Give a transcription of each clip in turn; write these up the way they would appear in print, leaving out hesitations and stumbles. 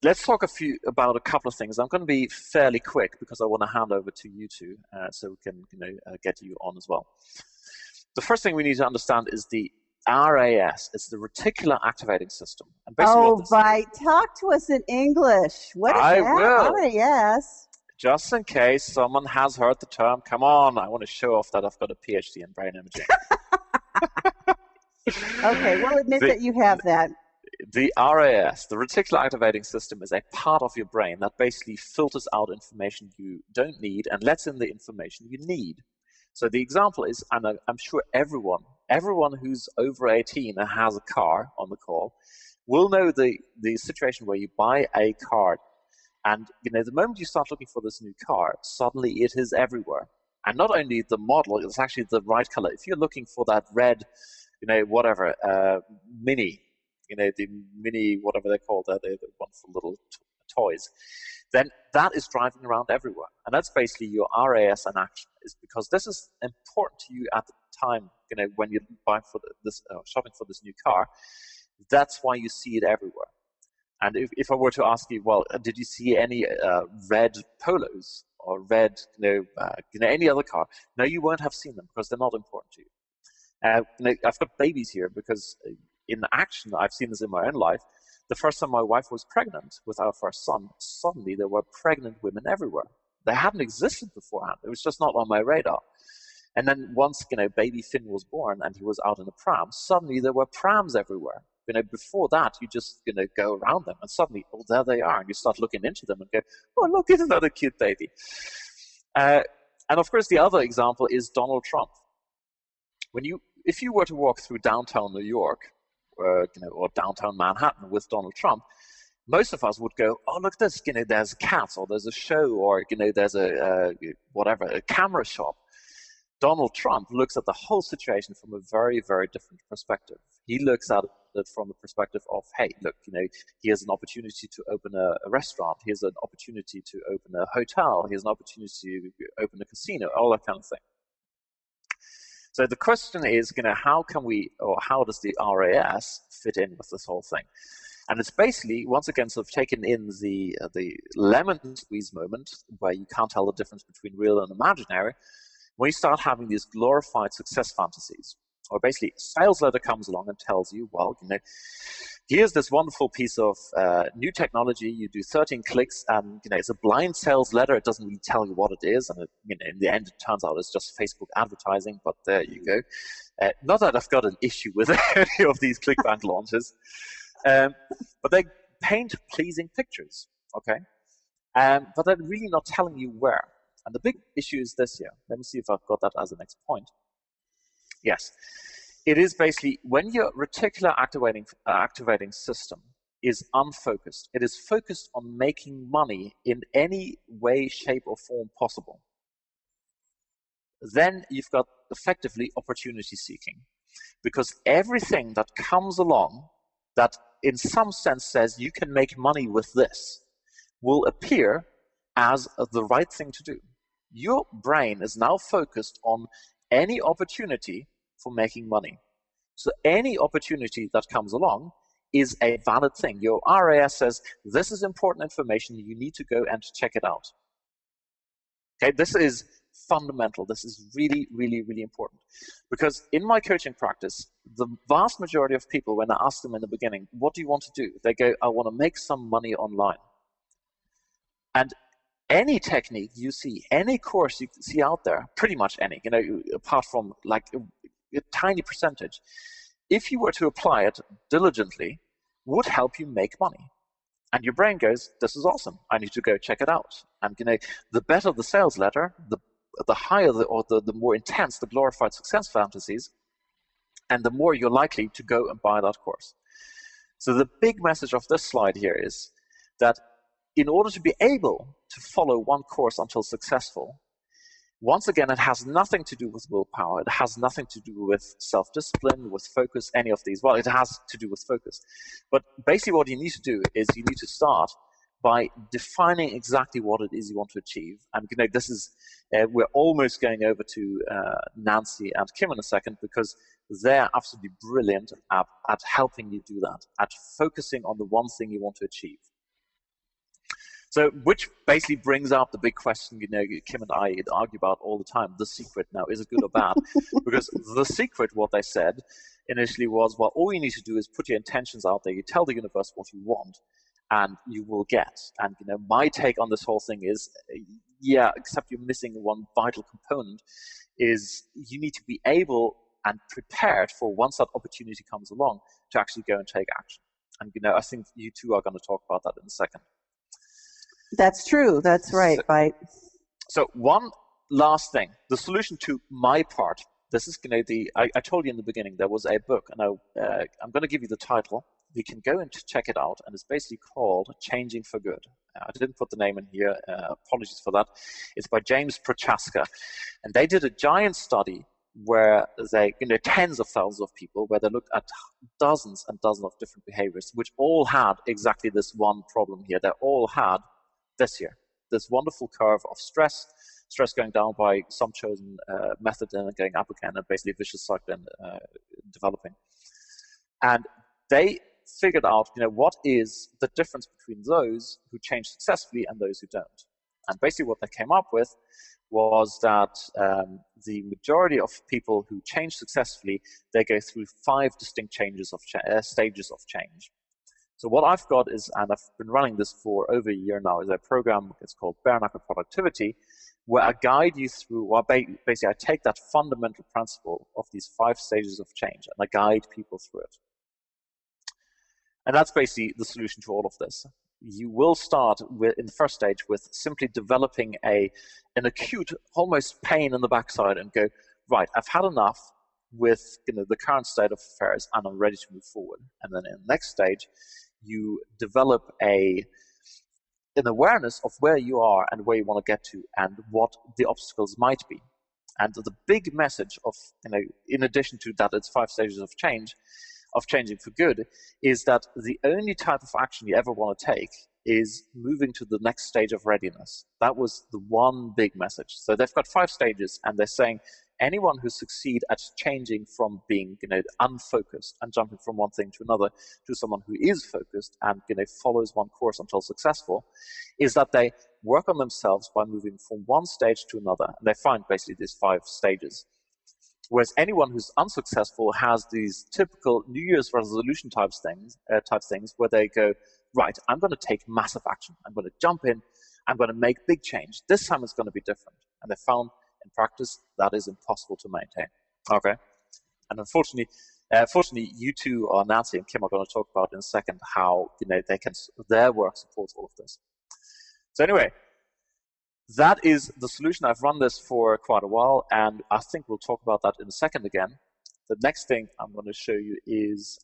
let's talk about a couple of things. I'm going to be fairly quick because I want to hand over to you two, so we can get you on as well. The first thing we need to understand is the RAS. It's the reticular activating system. And basically Oh, Veit, talk to us in English. What is I that? will. RAS. Just in case someone has heard the term, come on, I want to show off that I've got a PhD in brain imaging. Okay, we'll admit that you have that. The RAS, the reticular activating system, is a part of your brain that basically filters out information you don't need and lets in the information you need. So the example is, and I'm sure everyone who's over 18 and has a car on the call will know the situation where you buy a car, and the moment you start looking for this new car, suddenly it is everywhere. And not only the model, it's actually the right color. If you're looking for that red, whatever, Mini, the Mini, whatever they're called, they're the wonderful little toys, then that is driving around everywhere. And that's basically your RAS in action, is because this is important to you at the time, when you're shopping for this new car. That's why you see it everywhere. And if I were to ask you, well, did you see any red Polos or red, any other car? No, you won't have seen them because they're not important to you. I've got babies here because in action, I've seen this in my own life. The first time my wife was pregnant with our first son, suddenly there were pregnant women everywhere. They hadn't existed beforehand. It was just not on my radar. And then once, baby Finn was born and he was out in a pram, suddenly there were prams everywhere. Before that, you just, go around them and suddenly, oh, there they are. And you start looking into them and go, oh, look, isn't that a cute baby? And of course, the other example is Donald Trump. If you were to walk through downtown New York, or downtown Manhattan with Donald Trump, most of us would go, oh, look at this, there's cats, or there's a show, or, there's a camera shop. Donald Trump looks at the whole situation from a very, very different perspective. He looks at it from the perspective of, hey, look, he has an opportunity to open a restaurant. He has an opportunity to open a hotel. He has an opportunity to open a casino, all that kind of thing. So the question is, how does the RAS fit in with this whole thing? And it's basically, once again, sort of taken in the lemon squeeze moment, where you can't tell the difference between real and imaginary, when you start having these glorified success fantasies. Or basically, a sales letter comes along and tells you, well, here's this wonderful piece of new technology. You do 13 clicks, and it's a blind sales letter. It doesn't really tell you what it is, and in the end, it turns out it's just Facebook advertising. But there you go. Not that I've got an issue with any of these ClickBank launches, but they paint pleasing pictures, okay? But they're really not telling you where. And the big issue is this here. Let me see if I've got that as the next point. Yes. It is basically when your reticular activating system is unfocused, it is focused on making money in any way, shape, or form possible, then you've got effectively opportunity seeking. Because everything that comes along that in some sense says you can make money with this will appear as the right thing to do. Your brain is now focused on any opportunity for making money. So any opportunity that comes along is a valid thing. Your RAS says, this is important information, you need to go and check it out. Okay, this is fundamental. This is really, really, really important. Because in my coaching practice, the vast majority of people, when I ask them in the beginning, what do you want to do? They go, I want to make some money online. And any technique you see, any course you see out there, pretty much any, apart from like a tiny percentage, if you were to apply it diligently, would help you make money. And your brain goes, this is awesome. I need to go check it out. And the better the sales letter, the higher the more intense the glorified success fantasies, and the more you're likely to go and buy that course. So the big message of this slide here is that in order to be able to follow one course until successful, once again, it has nothing to do with willpower. It has nothing to do with self-discipline, with focus, any of these. Well, it has to do with focus. But basically what you need to do is you need to start by defining exactly what it is you want to achieve. And this is, we're almost going over to Nancy and Kim in a second, because they're absolutely brilliant at helping you do that, at focusing on the one thing you want to achieve. So, which basically brings up the big question, Kim and I argue about all the time, the secret. Now, is it good or bad? Because the secret, what they said initially was, well, all you need to do is put your intentions out there. You tell the universe what you want, and you will get. And, my take on this whole thing is, yeah, except you're missing one vital component, is you need to be able and prepared for, once that opportunity comes along, to actually go and take action. And, I think you two are going to talk about that in a second. That's true. That's right, Veit. So one last thing, the solution to my part. This is I told you in the beginning there was a book, and I'm going to give you the title. You can go and check it out, and it's basically called Changing for Good. I didn't put the name in here. Apologies for that. It's by James Prochaska, and they did a giant study where they, tens of thousands of people, where they looked at dozens and dozens of different behaviors, which all had exactly this one problem here. They all had this wonderful curve of stress going down by some chosen method and going up again, and basically a vicious cycle developing. And they figured out, what is the difference between those who change successfully and those who don't. And basically what they came up with was that the majority of people who change successfully, they go through 5 distinct stages of change. So what I've got is, and I've been running this for over a year now, is a program. It's called Bare Knuckle Productivity, where I guide you through, or basically I take that fundamental principle of these 5 stages of change and I guide people through it. And that's basically the solution to all of this. You will start in the first stage with simply developing an acute, almost pain in the backside, and go, right, I've had enough with the current state of affairs, and I'm ready to move forward. And then in the next stage, you develop an awareness of where you are and where you want to get to and what the obstacles might be. And the big message of, in addition to that, it's 5 stages of change, of changing for good, is that the only type of action you ever want to take is moving to the next stage of readiness. That was the one big message. So they've got 5 stages, and they're saying anyone who succeeds at changing from being unfocused and jumping from one thing to another to someone who is focused and follows one course until successful, is that they work on themselves by moving from one stage to another. And they find basically these 5 stages. Whereas anyone who's unsuccessful has these typical New Year's resolution type things where they go, right, I'm going to take massive action. I'm going to jump in. I'm going to make big change. This time it's going to be different. And they found in practice that is impossible to maintain. Okay. And fortunately, you two, Nancy and Kim, are going to talk about in a second how their work supports all of this. So anyway, that is the solution. I've run this for quite a while, and I think we'll talk about that in a second again. The next thing I'm going to show you is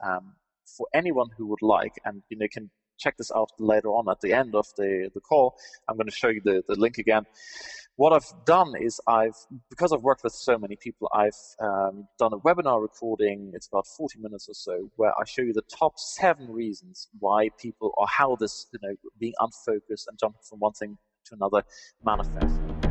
for anyone who would like, and can check this out later on at the end of the call, I'm going to show you the link again. What I've done is because I've worked with so many people, I've done a webinar recording. It's about 40 minutes or so, where I show you the top 7 reasons why people, or how this, being unfocused and jumping from one thing to another manifests.